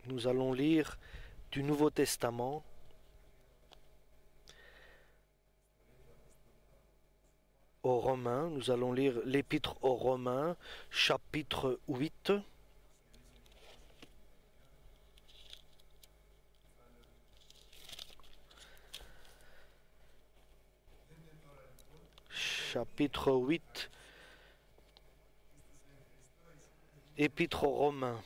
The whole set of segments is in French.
Nous allons lire du Nouveau Testament. Aux Romains, nous allons lire l'Épître aux Romains, chapitre 8. Chapitre 8, Épître aux Romains.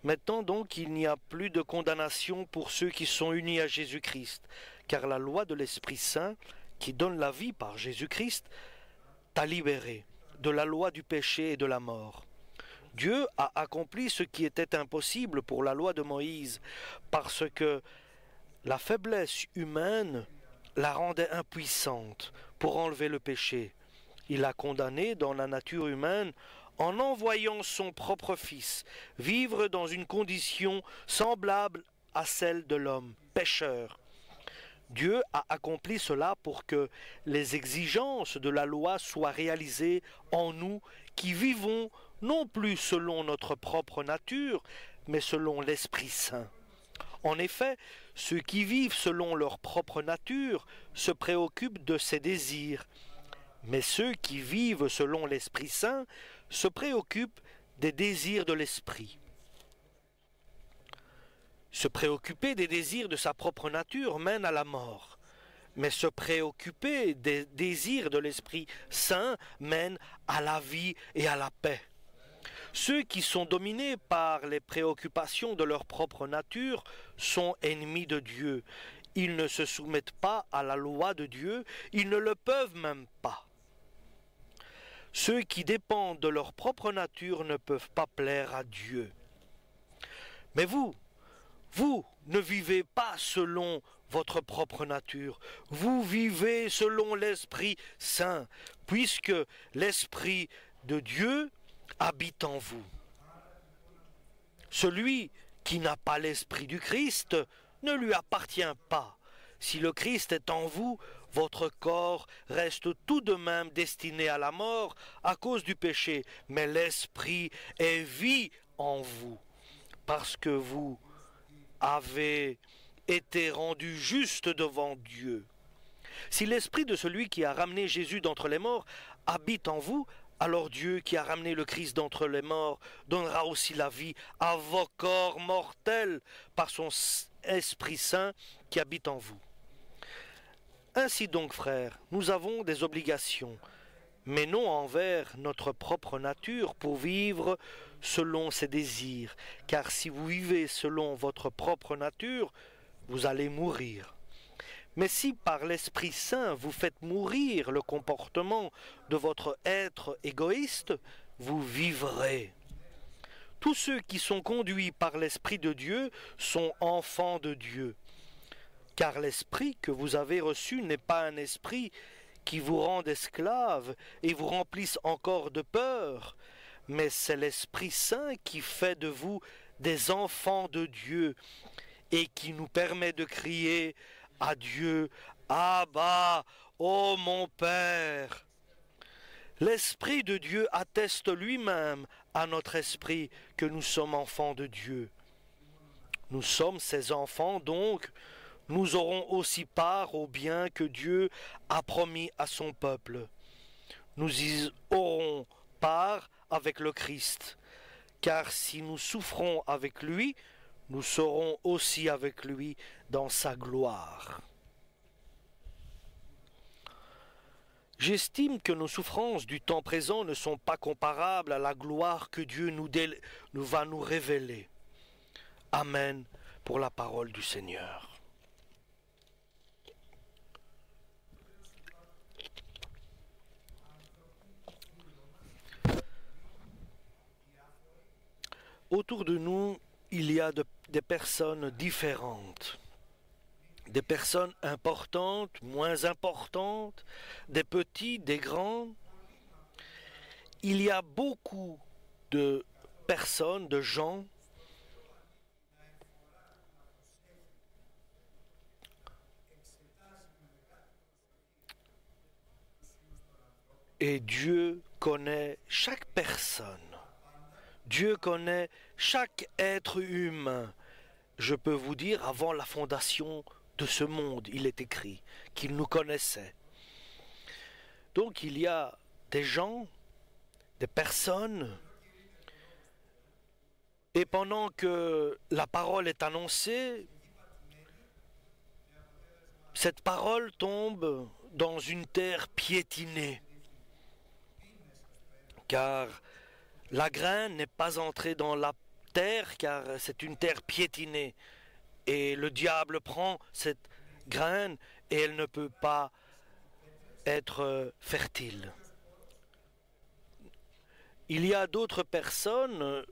Maintenant donc, il n'y a plus de condamnation pour ceux qui sont unis à Jésus-Christ, car la loi de l'Esprit Saint, qui donne la vie par Jésus-Christ, t'a libéré de la loi du péché et de la mort. Dieu a accompli ce qui était impossible pour la loi de Moïse, parce que la faiblesse humaine la rendait impuissante pour enlever le péché. Il a condamné dans la nature humaine en envoyant son propre Fils vivre dans une condition semblable à celle de l'homme, pécheur. Dieu a accompli cela pour que les exigences de la loi soient réalisées en nous qui vivons non plus selon notre propre nature, mais selon l'Esprit Saint. En effet, ceux qui vivent selon leur propre nature se préoccupent de ses désirs, mais ceux qui vivent selon l'Esprit Saint se préoccupent des désirs de l'Esprit. Se préoccuper des désirs de sa propre nature mène à la mort, mais se préoccuper des désirs de l'Esprit Saint mène à la vie et à la paix. Ceux qui sont dominés par les préoccupations de leur propre nature sont ennemis de Dieu. Ils ne se soumettent pas à la loi de Dieu, ils ne le peuvent même pas. Ceux qui dépendent de leur propre nature ne peuvent pas plaire à Dieu. Mais vous ne vivez pas selon votre propre nature, vous vivez selon l'Esprit Saint, puisque l'Esprit de Dieu habite en vous. Celui qui n'a pas l'Esprit du Christ ne lui appartient pas. Si le Christ est en vous, votre corps reste tout de même destiné à la mort à cause du péché, mais l'Esprit est vie en vous, parce que vous avez été rendu juste devant Dieu. Si l'Esprit de celui qui a ramené Jésus d'entre les morts habite en vous, alors Dieu qui a ramené le Christ d'entre les morts donnera aussi la vie à vos corps mortels par son Esprit Saint qui habite en vous. Ainsi donc, frères, nous avons des obligations, mais non envers notre propre nature pour vivre selon ses désirs, car si vous vivez selon votre propre nature, vous allez mourir. Mais si par l'Esprit Saint vous faites mourir le comportement de votre être égoïste, vous vivrez. Tous ceux qui sont conduits par l'Esprit de Dieu sont enfants de Dieu. Car l'Esprit que vous avez reçu n'est pas un esprit qui vous rende esclaves et vous remplisse encore de peur, mais c'est l'Esprit Saint qui fait de vous des enfants de Dieu et qui nous permet de crier à Dieu, Abba, ô mon Père. L'Esprit de Dieu atteste lui-même à notre esprit que nous sommes enfants de Dieu. Nous sommes ses enfants, donc nous aurons aussi part au bien que Dieu a promis à son peuple. Nous y aurons part avec le Christ, car si nous souffrons avec lui, nous serons aussi avec lui dans sa gloire. J'estime que nos souffrances du temps présent ne sont pas comparables à la gloire que Dieu nous va nous révéler. Amen pour la parole du Seigneur. Autour de nous, il y a des personnes différentes, des personnes importantes, moins importantes, des petits, des grands. Il y a beaucoup de personnes, de gens et Dieu connaît chaque personne. Dieu connaît chaque être humain. Je peux vous dire, avant la fondation de ce monde, il est écrit qu'il nous connaissait. Donc il y a des gens, des personnes, et pendant que la parole est annoncée, cette parole tombe dans une terre piétinée, car la graine n'est pas entrée dans la terre, car c'est une terre piétinée, et le diable prend cette graine et elle ne peut pas être fertile. Il y a d'autres personnes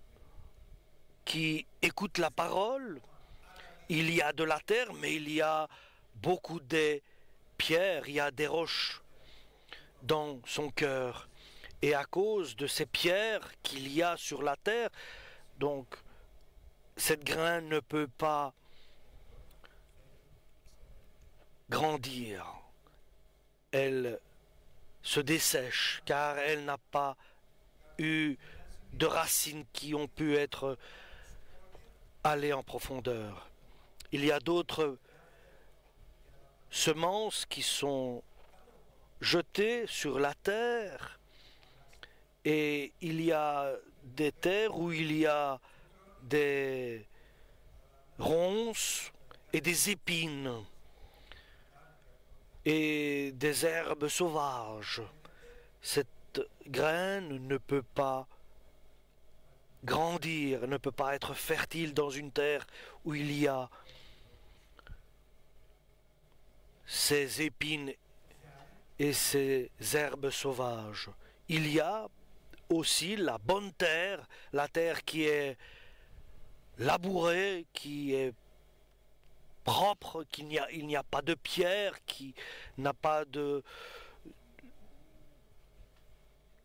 qui écoutent la parole. Il y a de la terre, mais il y a beaucoup de pierres, il y a des roches dans son cœur. Et à cause de ces pierres qu'il y a sur la terre, donc cette graine ne peut pas grandir. Elle se dessèche car elle n'a pas eu de racines qui ont pu être allées en profondeur. Il y a d'autres semences qui sont jetées sur la terre et il y a des terres où il y a des ronces et des épines et des herbes sauvages. Cette graine ne peut pas grandir, ne peut pas être fertile dans une terre où il y a ces épines et ces herbes sauvages. Il y a aussi la bonne terre, la terre qui est labourée, qui est propre, il n'y a pas de pierre, qui n'a pas de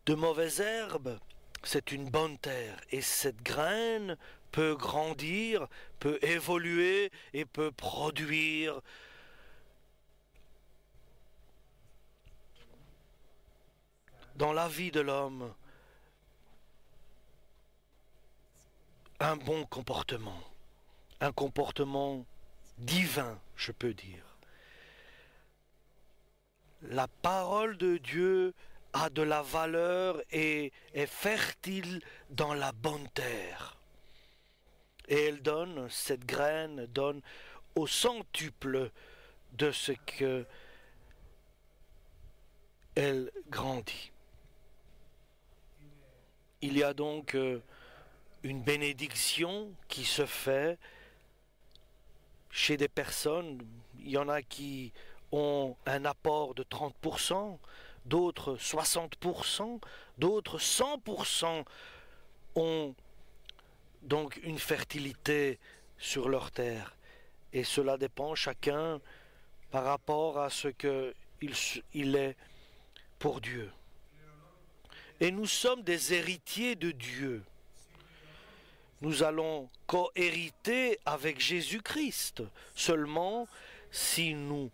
mauvaises herbes. C'est une bonne terre et cette graine peut grandir, peut évoluer et peut produire dans la vie de l'homme un bon comportement, un comportement divin, je peux dire. La parole de Dieu a de la valeur et est fertile dans la bonne terre. Et elle donne, cette graine donne au centuple de ce que elle grandit. Il y a donc une bénédiction qui se fait chez des personnes. Il y en a qui ont un apport de 30%, d'autres 60%, d'autres 100% ont donc une fertilité sur leur terre. Et cela dépend chacun par rapport à ce qu'il est pour Dieu. Et nous sommes des héritiers de Dieu. Nous allons co-hériter avec Jésus-Christ. Seulement si nous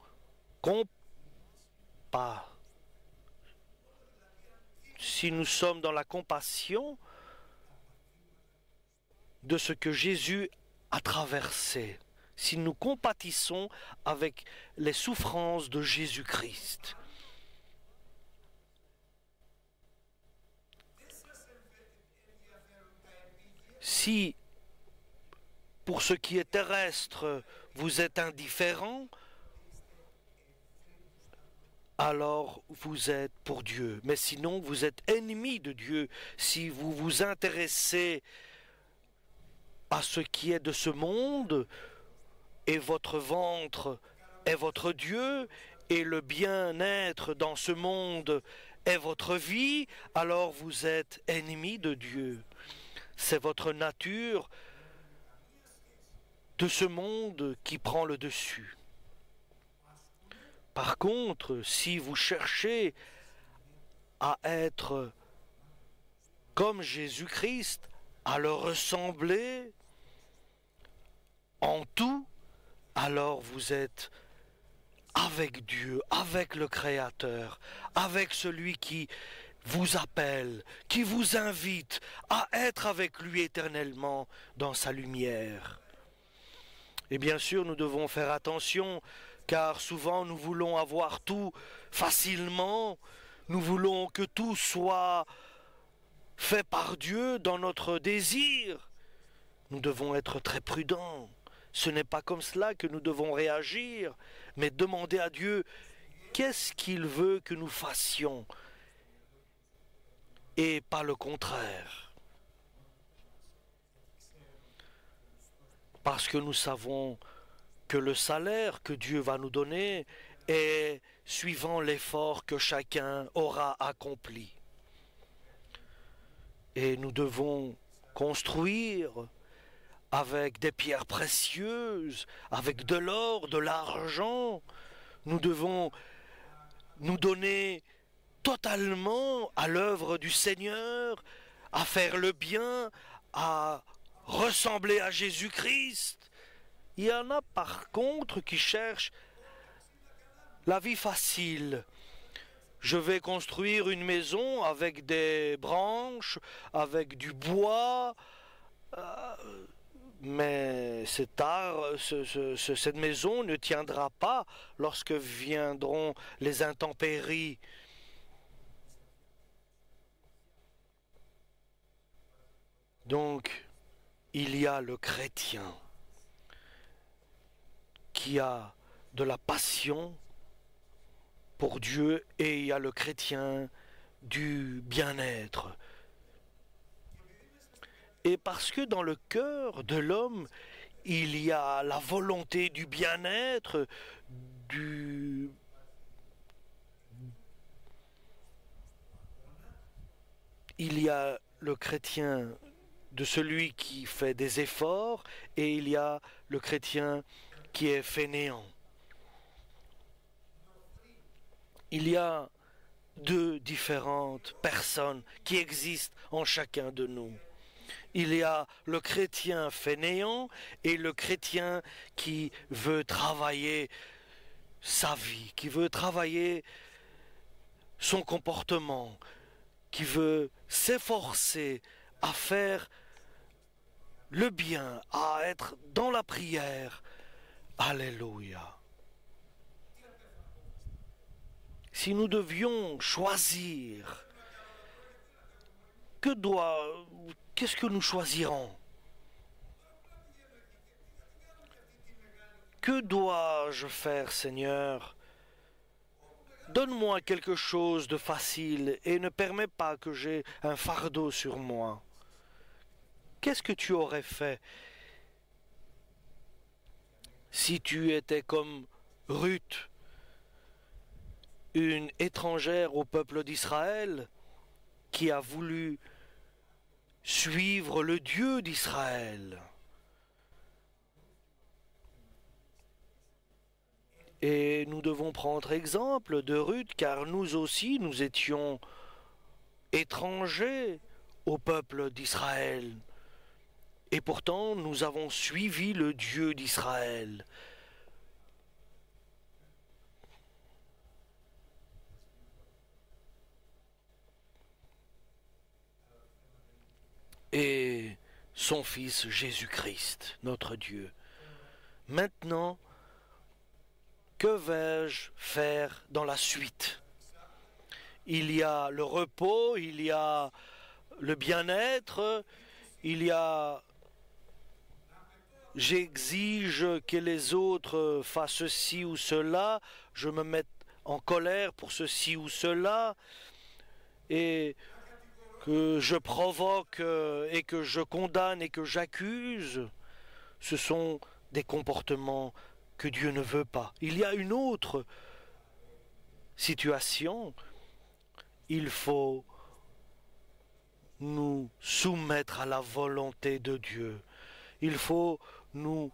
si nous sommes dans la compassion de ce que Jésus a traversé, si nous compatissons avec les souffrances de Jésus-Christ. Si, pour ce qui est terrestre, vous êtes indifférent, alors vous êtes pour Dieu. Mais sinon, vous êtes ennemi de Dieu si vous vous intéressez à ce qui est de ce monde, et votre ventre est votre Dieu, et le bien-être dans ce monde est votre vie, alors vous êtes ennemi de Dieu. C'est votre nature de ce monde qui prend le dessus. Par contre, si vous cherchez à être comme Jésus-Christ, à le ressembler en tout, alors vous êtes avec Dieu, avec le Créateur, avec celui qui vous appelle, qui vous invite à être avec lui éternellement dans sa lumière. Et bien sûr, nous devons faire attention, car souvent nous voulons avoir tout facilement, nous voulons que tout soit fait par Dieu dans notre désir. Nous devons être très prudents. Ce n'est pas comme cela que nous devons réagir, mais demander à Dieu qu'est-ce qu'il veut que nous fassions, et pas le contraire. Parce que nous savons que le salaire que Dieu va nous donner est suivant l'effort que chacun aura accompli. Et nous devons construire avec des pierres précieuses, avec de l'or, de l'argent. Nous devons nous donner totalement à l'œuvre du Seigneur, à faire le bien, à ressembler à Jésus-Christ. Il y en a par contre qui cherchent la vie facile. Je vais construire une maison avec des branches, avec du bois, mais cette maison ne tiendra pas lorsque viendront les intempéries. Donc, il y a le chrétien qui a de la passion pour Dieu et il y a le chrétien du bien-être. Et parce que dans le cœur de l'homme, il y a la volonté du bien-être, il y a le chrétien de celui qui fait des efforts et il y a le chrétien qui est fainéant. Il y a deux différentes personnes qui existent en chacun de nous. Il y a le chrétien fainéant et le chrétien qui veut travailler sa vie, qui veut travailler son comportement, qui veut s'efforcer à faire le bien, à être dans la prière. Alléluia. Si nous devions choisir, qu'est-ce que nous choisirons? Que dois-je faire, Seigneur? Donne-moi quelque chose de facile et ne permets pas que j'ai un fardeau sur moi. Qu'est-ce que tu aurais fait si tu étais comme Ruth, une étrangère au peuple d'Israël qui a voulu suivre le Dieu d'Israël? Et nous devons prendre exemple de Ruth, car nous aussi, nous étions étrangers au peuple d'Israël. Et pourtant, nous avons suivi le Dieu d'Israël. Et son Fils Jésus-Christ, notre Dieu. Maintenant, que vais-je faire dans la suite? Il y a le repos, il y a le bien-être, il y a... J'exige que les autres fassent ceci ou cela, je me mets en colère pour ceci ou cela, et que je provoque et que je condamne et que j'accuse. Ce sont des comportements que Dieu ne veut pas. Il y a une autre situation. Il faut nous soumettre à la volonté de Dieu. Il faut nous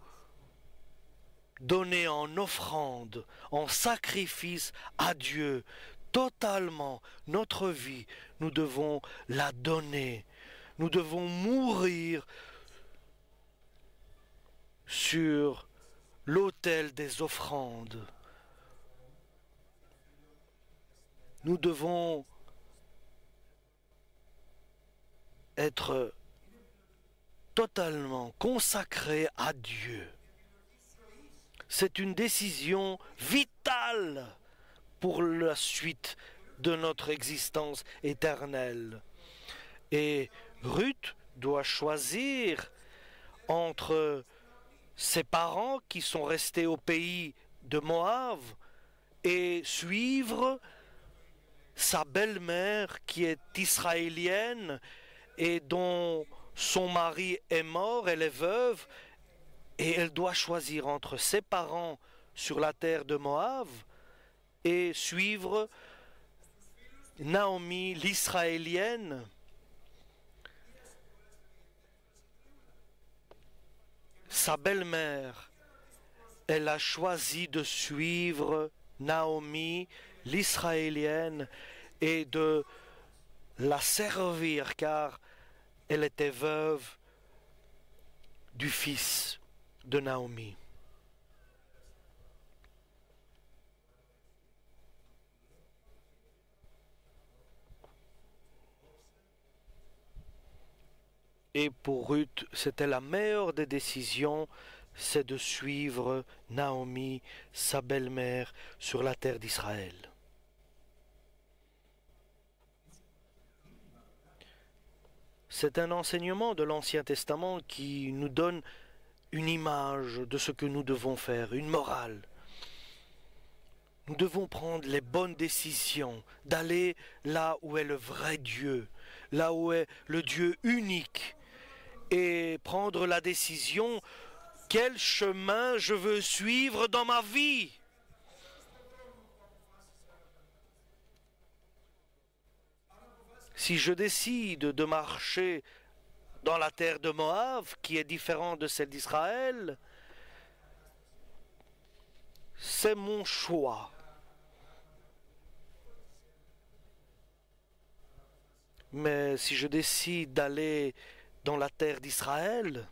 donner en offrande, en sacrifice à Dieu, totalement notre vie. Nous devons la donner. Nous devons mourir sur l'autel des offrandes. Nous devons être totalement consacré à Dieu. C'est une décision vitale pour la suite de notre existence éternelle. Et Ruth doit choisir entre ses parents qui sont restés au pays de Moab et suivre sa belle-mère qui est israélienne et dont son mari est mort, elle est veuve, et elle doit choisir entre ses parents sur la terre de Moab et suivre Naomi, l'Israélienne. Sa belle-mère, elle a choisi de suivre Naomi, l'Israélienne, et de la servir car elle était veuve du fils de Naomi. Et pour Ruth, c'était la meilleure des décisions, c'est de suivre Naomi, sa belle-mère, sur la terre d'Israël. C'est un enseignement de l'Ancien Testament qui nous donne une image de ce que nous devons faire, une morale. Nous devons prendre les bonnes décisions, d'aller là où est le vrai Dieu, là où est le Dieu unique, et prendre la décision, quel chemin je veux suivre dans ma vie. Si je décide de marcher dans la terre de Moab, qui est différente de celle d'Israël, c'est mon choix. Mais si je décide d'aller dans la terre d'Israël,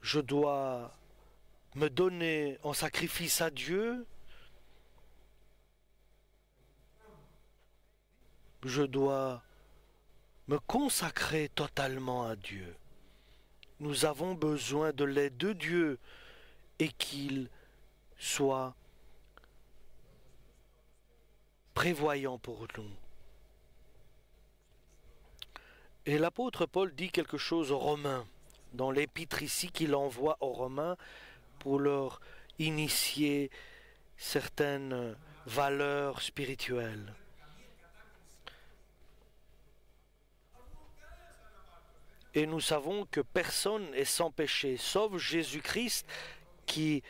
je dois me donner en sacrifice à Dieu. Je dois me consacrer totalement à Dieu. Nous avons besoin de l'aide de Dieu et qu'il soit prévoyant pour nous. Et l'apôtre Paul dit quelque chose aux Romains, dans l'épître ici qu'il envoie aux Romains pour leur initier certaines valeurs spirituelles. Et nous savons que personne n'est sans péché, sauf Jésus-Christ qui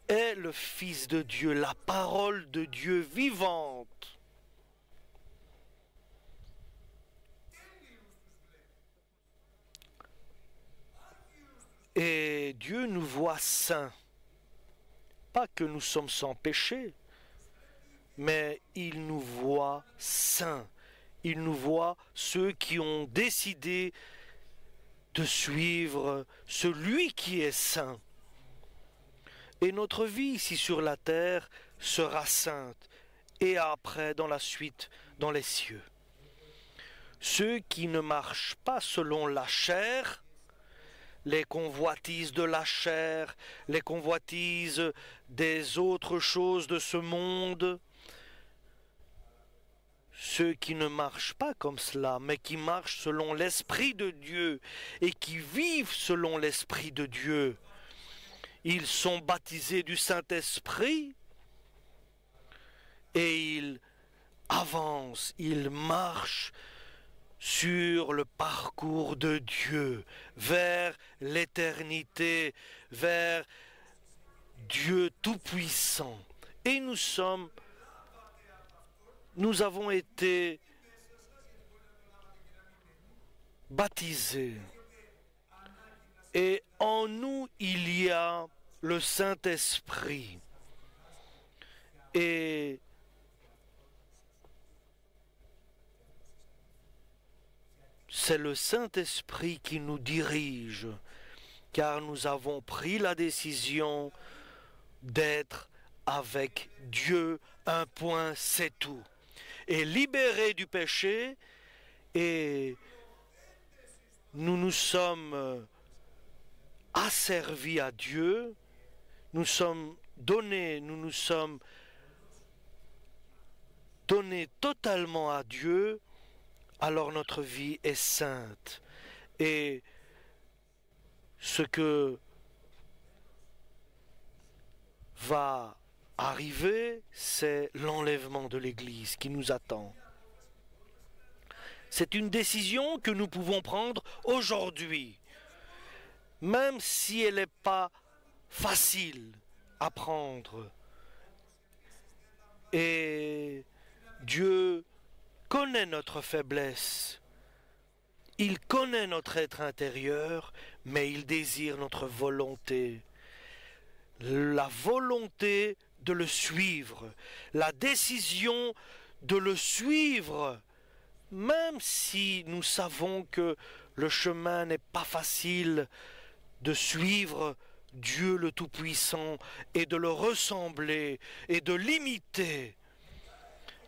est le Fils de Dieu, la parole de Dieu vivante. Et Dieu nous voit saints. Pas que nous sommes sans péché, mais il nous voit saints. Il nous voit ceux qui ont décidé de suivre celui qui est saint. Et notre vie ici sur la terre sera sainte, et après, dans la suite, dans les cieux. Ceux qui ne marchent pas selon la chair, les convoitises de la chair, les convoitises des autres choses de ce monde, ceux qui ne marchent pas comme cela, mais qui marchent selon l'Esprit de Dieu et qui vivent selon l'Esprit de Dieu, ils sont baptisés du Saint-Esprit et ils avancent, ils marchent sur le parcours de Dieu, vers l'éternité, vers Dieu Tout-Puissant. Et nous avons été baptisés. Et en nous, il y a le Saint-Esprit. Et c'est le Saint-Esprit qui nous dirige, car nous avons pris la décision d'être avec Dieu, un point, c'est tout. est libéré du péché et nous nous sommes asservis à Dieu, nous sommes donnés totalement à Dieu, alors notre vie est sainte. Et ce que va arriver, c'est l'enlèvement de l'Église qui nous attend. C'est une décision que nous pouvons prendre aujourd'hui, même si elle n'est pas facile à prendre. Et Dieu connaît notre faiblesse. Il connaît notre être intérieur, mais il désire notre volonté. La volonté de le suivre, la décision de le suivre, même si nous savons que le chemin n'est pas facile, de suivre Dieu le Tout-Puissant et de le ressembler et de l'imiter.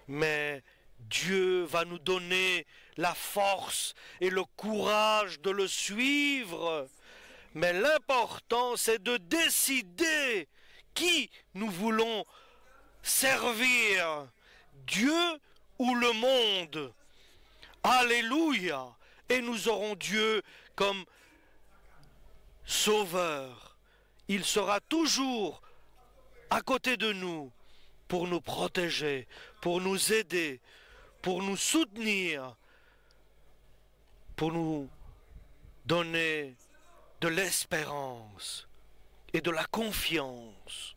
Mais Dieu va nous donner la force et le courage de le suivre. Mais l'important, c'est de décider qui nous voulons servir, Dieu ou le monde. Alléluia! Et nous aurons Dieu comme Sauveur. Il sera toujours à côté de nous pour nous protéger, pour nous aider, pour nous soutenir, pour nous donner de l'espérance et de la confiance.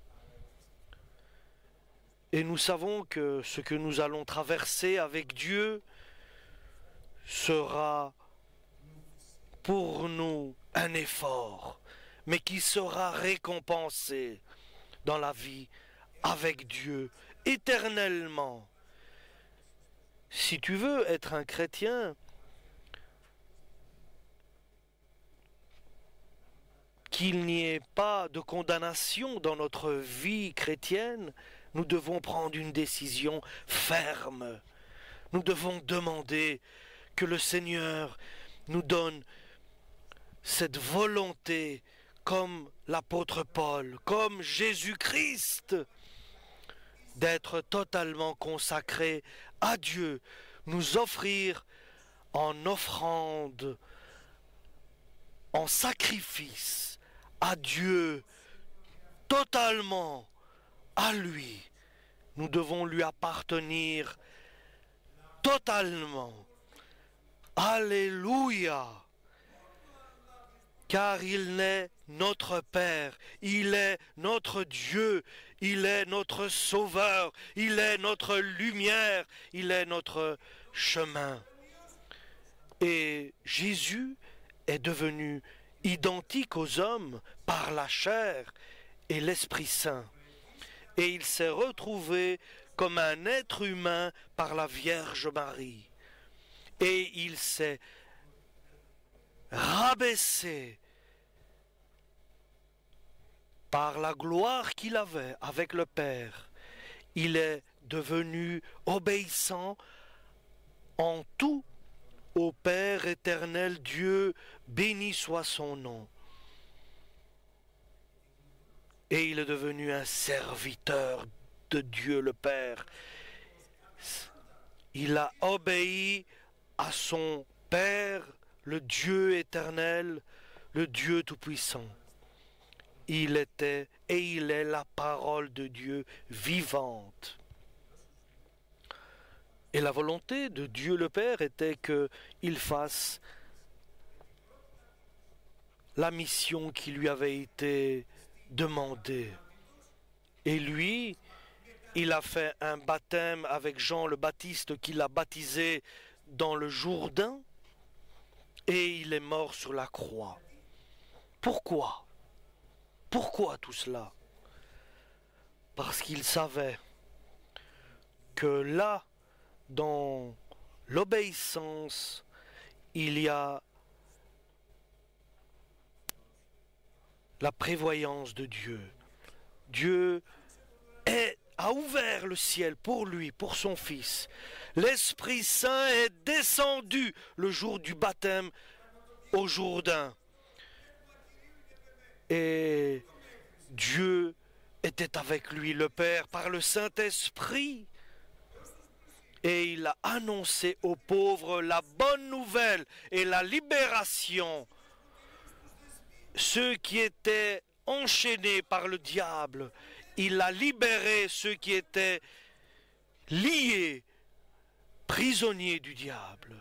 Et nous savons que ce que nous allons traverser avec Dieu sera pour nous un effort, mais qui sera récompensé dans la vie avec Dieu éternellement. Si tu veux être un chrétien, qu'il n'y ait pas de condamnation dans notre vie chrétienne, nous devons prendre une décision ferme. Nous devons demander que le Seigneur nous donne cette volonté, comme l'apôtre Paul, comme Jésus-Christ, d'être totalement consacré à Dieu, nous offrir en offrande, en sacrifice à Dieu, totalement à lui. Nous devons lui appartenir totalement. Alléluia! Car il est notre Père, il est notre Dieu, il est notre Sauveur, il est notre lumière, il est notre chemin. Et Jésus est devenu identique aux hommes par la chair et l'Esprit Saint. Et il s'est retrouvé comme un être humain par la Vierge Marie. Et il s'est rabaissé par la gloire qu'il avait avec le Père. Il est devenu obéissant en tout au Père éternel Dieu, béni soit son nom. Et il est devenu un serviteur de Dieu le Père. Il a obéi à son Père, le Dieu éternel, le Dieu tout-puissant. Il était et il est la parole de Dieu vivante. Et la volonté de Dieu le Père était qu'il fasse la mission qui lui avait été demandée. Et lui, il a fait un baptême avec Jean le Baptiste qui l'a baptisé dans le Jourdain et il est mort sur la croix. Pourquoi? Pourquoi tout cela? Parce qu'il savait que là, dans l'obéissance, il y a la prévoyance de Dieu. Dieu est a ouvert le ciel pour lui, pour son Fils. L'Esprit Saint est descendu le jour du baptême au Jourdain. Et Dieu était avec lui, le Père, par le Saint-Esprit. Et il a annoncé aux pauvres la bonne nouvelle et la libération. Ceux qui étaient enchaînés par le diable, il a libéré ceux qui étaient liés, prisonniers du diable.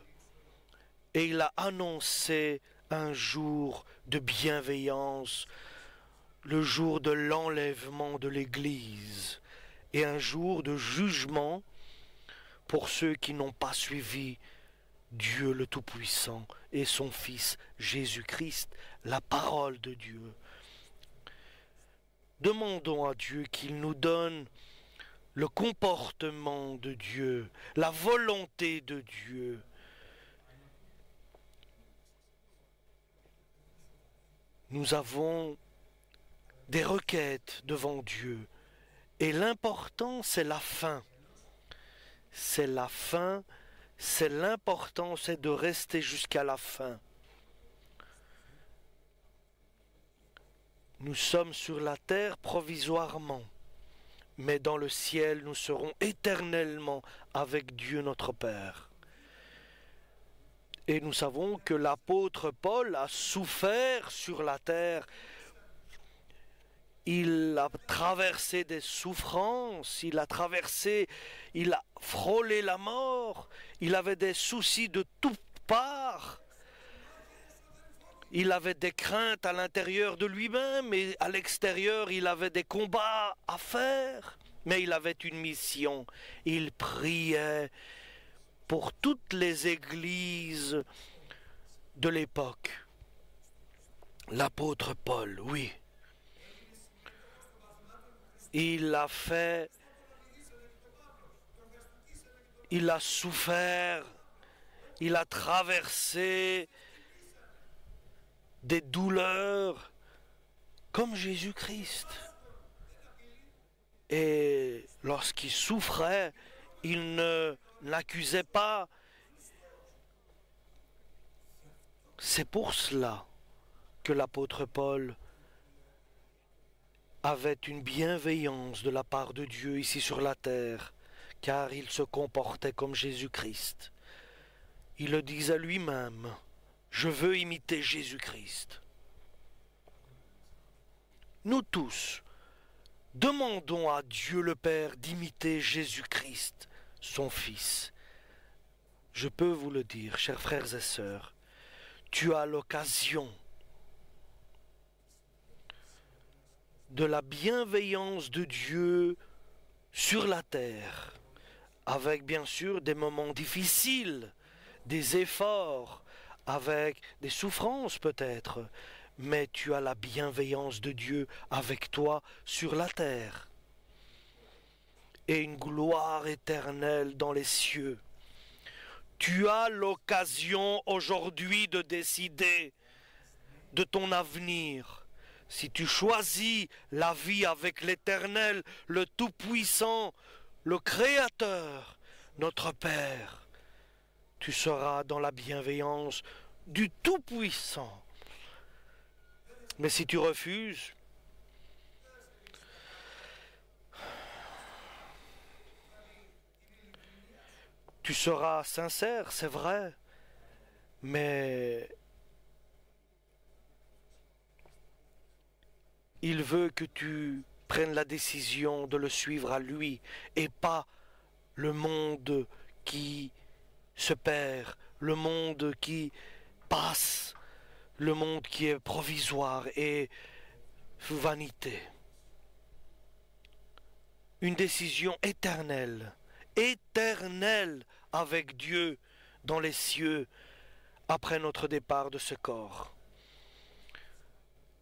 Et il a annoncé un jour de bienveillance, le jour de l'enlèvement de l'Église, et un jour de jugement pour ceux qui n'ont pas suivi Dieu le Tout-Puissant et son Fils Jésus-Christ, la parole de Dieu. Demandons à Dieu qu'il nous donne le comportement de Dieu, la volonté de Dieu. Nous avons des requêtes devant Dieu et l'important c'est la fin. C'est la fin, c'est l'important, c'est de rester jusqu'à la fin. Nous sommes sur la terre provisoirement, mais dans le ciel nous serons éternellement avec Dieu notre Père. Et nous savons que l'apôtre Paul a souffert sur la terre. Il a traversé des souffrances, il a frôlé la mort, il avait des soucis de toutes parts. Il avait des craintes à l'intérieur de lui-même et à l'extérieur, il avait des combats à faire. Mais il avait une mission. Il priait pour toutes les églises de l'époque. L'apôtre Paul, oui. Il a souffert, il a traversé des douleurs comme Jésus-Christ. Et lorsqu'il souffrait, il ne l'accusait pas. C'est pour cela que l'apôtre Paul avait une bienveillance de la part de Dieu ici sur la terre, car il se comportait comme Jésus-Christ. Il le disait lui-même, je veux imiter Jésus-Christ. Nous tous, demandons à Dieu le Père d'imiter Jésus-Christ, son Fils. Je peux vous le dire, chers frères et sœurs, tu as l'occasion de la bienveillance de Dieu sur la terre, avec bien sûr des moments difficiles, des efforts, avec des souffrances peut-être, mais tu as la bienveillance de Dieu avec toi sur la terre et une gloire éternelle dans les cieux. Tu as l'occasion aujourd'hui de décider de ton avenir. Si tu choisis la vie avec l'Éternel, le Tout-Puissant, le Créateur, notre Père, tu seras dans la bienveillance du Tout-Puissant. Mais si tu refuses, tu seras sincère, c'est vrai, mais il veut que tu prennes la décision de le suivre à lui et pas le monde qui se perd, le monde qui passe, le monde qui est provisoire et vanité. Une décision éternelle, éternelle avec Dieu dans les cieux après notre départ de ce corps.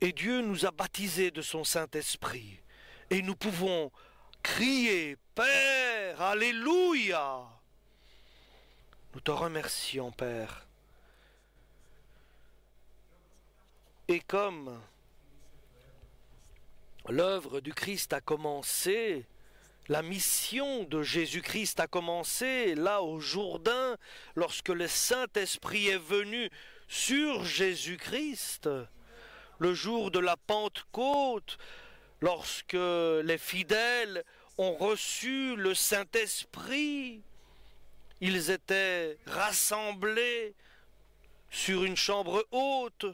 Et Dieu nous a baptisés de son Saint-Esprit. Et nous pouvons crier, Père, Alléluia. Nous te remercions, Père. Et comme l'œuvre du Christ a commencé, La mission de Jésus-Christ a commencé là au Jourdain, lorsque le Saint-Esprit est venu sur Jésus-Christ, le jour de la Pentecôte, lorsque les fidèles ont reçu le Saint-Esprit. Ils étaient rassemblés sur une chambre haute,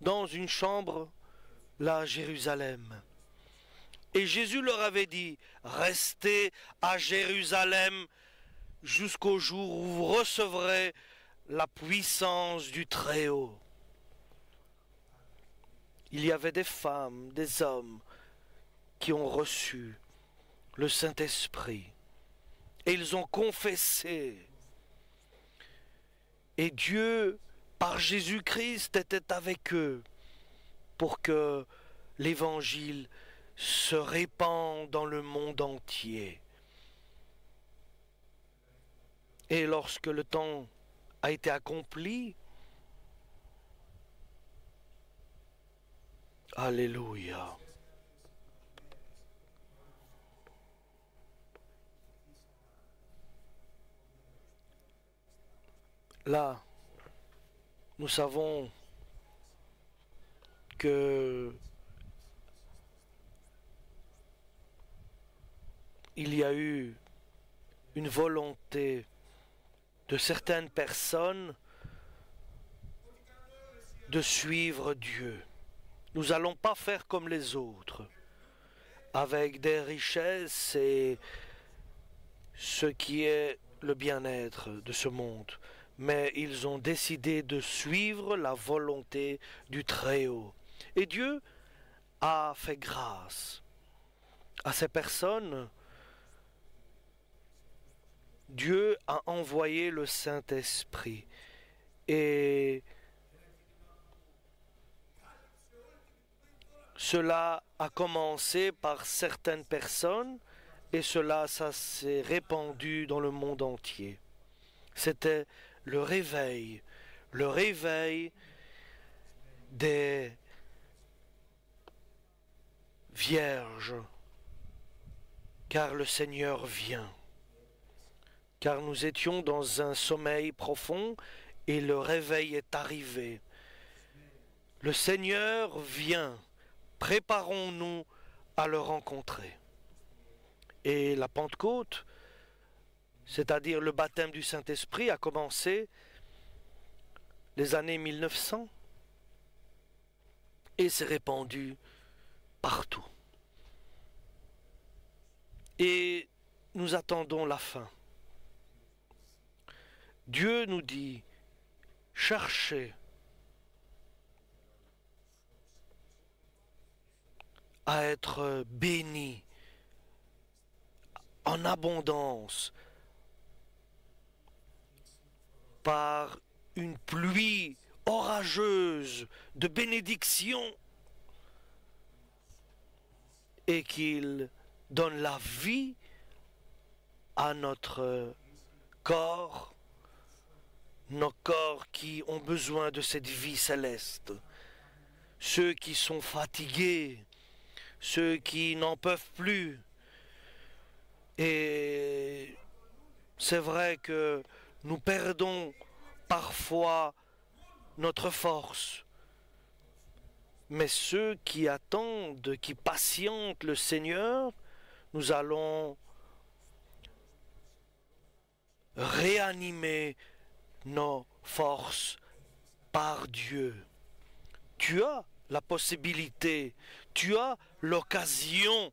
dans une chambre, là, à Jérusalem. Et Jésus leur avait dit, restez à Jérusalem jusqu'au jour où vous recevrez la puissance du Très-Haut. Il y avait des femmes, des hommes qui ont reçu le Saint-Esprit. Et ils ont confessé. Et Dieu, par Jésus-Christ, était avec eux pour que l'Évangile se répand dans le monde entier. Et lorsque le temps a été accompli, Alléluia. Là, nous savons que il y a eu une volonté de certaines personnes de suivre Dieu. Nous n'allons pas faire comme les autres, avec des richesses et ce qui est le bien-être de ce monde. Mais ils ont décidé de suivre la volonté du Très-Haut. Et Dieu a fait grâce à ces personnes. Dieu a envoyé le Saint-Esprit. Et cela a commencé par certaines personnes et cela, ça s'est répandu dans le monde entier. C'était le réveil des vierges, car le Seigneur vient. Car nous étions dans un sommeil profond et le réveil est arrivé. Le Seigneur vient. Préparons-nous à le rencontrer. Et la Pentecôte, c'est-à-dire le baptême du Saint-Esprit, a commencé les années 1900 et s'est répandu partout. Et nous attendons la fin. Dieu nous dit, cherchez à être bénis en abondance par une pluie orageuse de bénédictions et qu'il donne la vie à notre corps, nos corps qui ont besoin de cette vie céleste, ceux qui sont fatigués, ceux qui n'en peuvent plus. Et c'est vrai que nous perdons parfois notre force. Mais ceux qui attendent, qui patientent le Seigneur, nous allons réanimer nos forces par Dieu. Tu as la possibilité, tu as l'occasion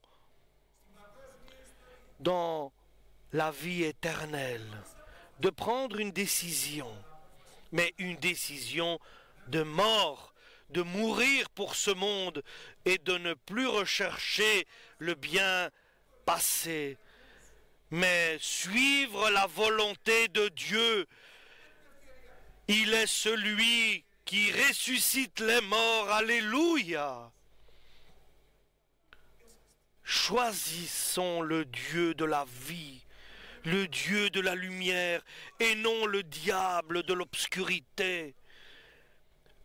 dans la vie éternelle de prendre une décision, mais une décision de mort, de mourir pour ce monde et de ne plus rechercher le bien passé, mais suivre la volonté de Dieu. Il est celui qui ressuscite les morts. Alléluia. Choisissons le Dieu de la vie, le Dieu de la lumière, et non le diable de l'obscurité.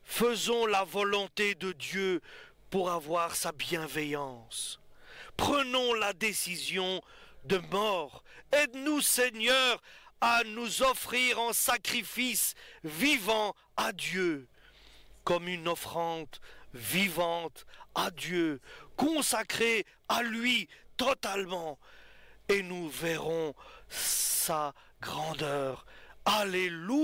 Faisons la volonté de Dieu pour avoir sa bienveillance, prenons la décision de mort. Aide-nous, Seigneur, à nous offrir en sacrifice vivant à Dieu, comme une offrande vivante à Dieu, consacrée à lui totalement, et nous verrons sa grandeur. Alléluia.